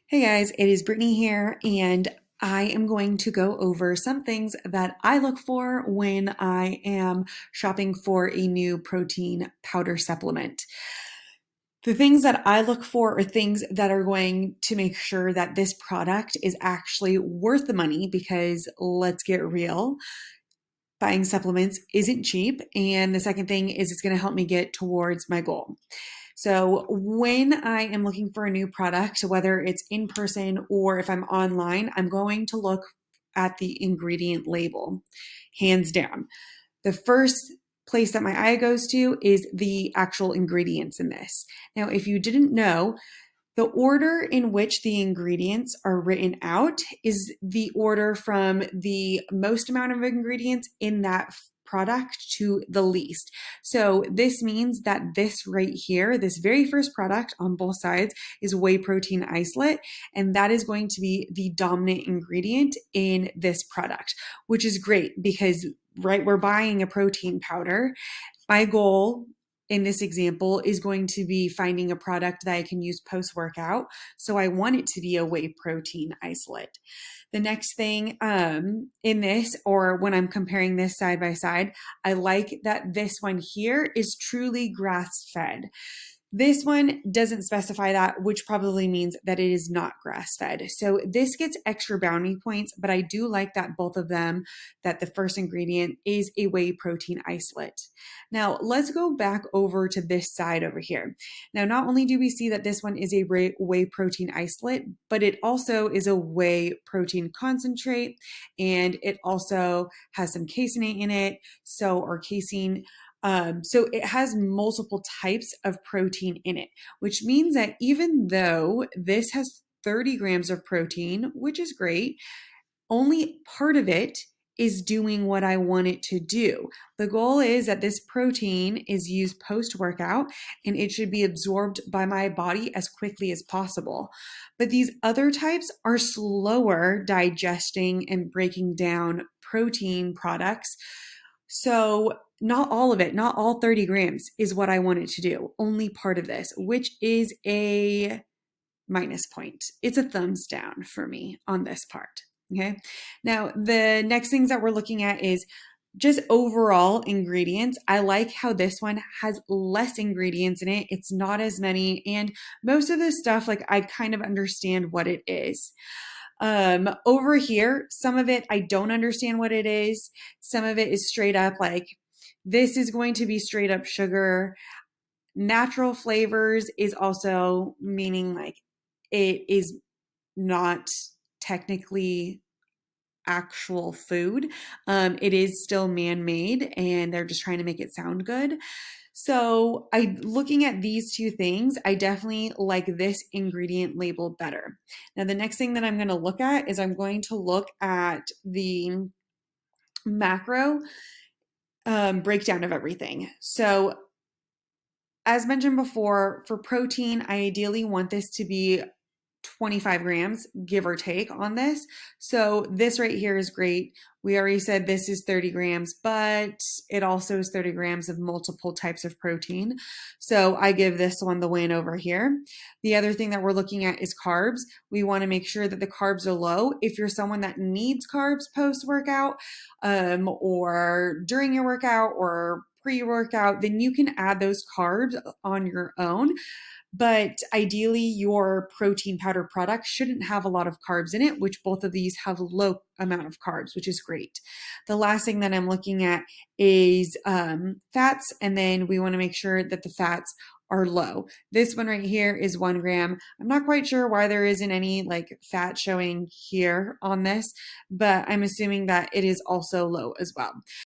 Hey guys, it is Brittany here, and I am going to go over some things that I look for when I am shopping for a new protein powder supplement. The things that I look for are things that are going to make sure that this product is actually worth the money because let's get real, buying supplements isn't cheap. And the second thing is it's going to help me get towards my goal. So when I am looking for a new product, whether it's in person or if I'm online, I'm going to look at the ingredient label, hands down. The first place that my eye goes to is the actual ingredients in this. Now, if you didn't know, the order in which the ingredients are written out is the order from the most amount of ingredients in that product to the least. So this means that this right here, this very first product on both sides is whey protein isolate, and that is going to be the dominant ingredient in this product, which is great because right, we're buying a protein powder. My goal in this example is going to be finding a product that I can use post workout. So I want it to be a whey protein isolate. The next thing in this, or when I'm comparing this side by side, I like that this one here is truly grass fed. This one doesn't specify that, which probably means that it is not grass fed. So this gets extra bounty points, but I do like that both of them, that the first ingredient is a whey protein isolate. Now let's go back over to this side over here. Now, not only do we see that this one is a whey protein isolate, but it also is a whey protein concentrate, and it also has some casein in it. Or casein. So it has multiple types of protein in it, which means that even though this has 30 grams of protein, which is great, only part of it is doing what I want it to do. The goal is that this protein is used post workout and it should be absorbed by my body as quickly as possible. But these other types are slower digesting and breaking down protein products. So not all of it, not all 30 grams is what I want it to do. Only part of this, which is a minus point. It's a thumbs down for me on this part. Okay. Now, the next things that we're looking at is just overall ingredients. I like how this one has less ingredients in it. It's not as many. And most of this stuff, like I kind of understand what it is. Over here, some of it I don't understand what it is. Some of it is straight up like this is going to be straight up sugar. Natural flavors is also meaning like it is not technically actual food. It is still man-made and they're just trying to make it sound good. So looking at these two things, I definitely like this ingredient label better. Now, the next thing that I'm going to look at is I'm going to look at the macro breakdown of everything. So as mentioned before, for protein, I ideally want this to be 25 grams, give or take on this. So this right here is great. We already said this is 30 grams, but it also is 30 grams of multiple types of protein. So I give this one the win over here. The other thing that we're looking at is carbs. We want to make sure that the carbs are low. If you're someone that needs carbs post-workout or during your workout or pre-workout, then you can add those carbs on your own. But ideally, your protein powder product shouldn't have a lot of carbs in it, which both of these have low amount of carbs, which is great. The last thing that I'm looking at is fats, and then we want to make sure that the fats are low. This one right here is 1 gram. I'm not quite sure why there isn't any like fat showing here on this, but I'm assuming that it is also low as well.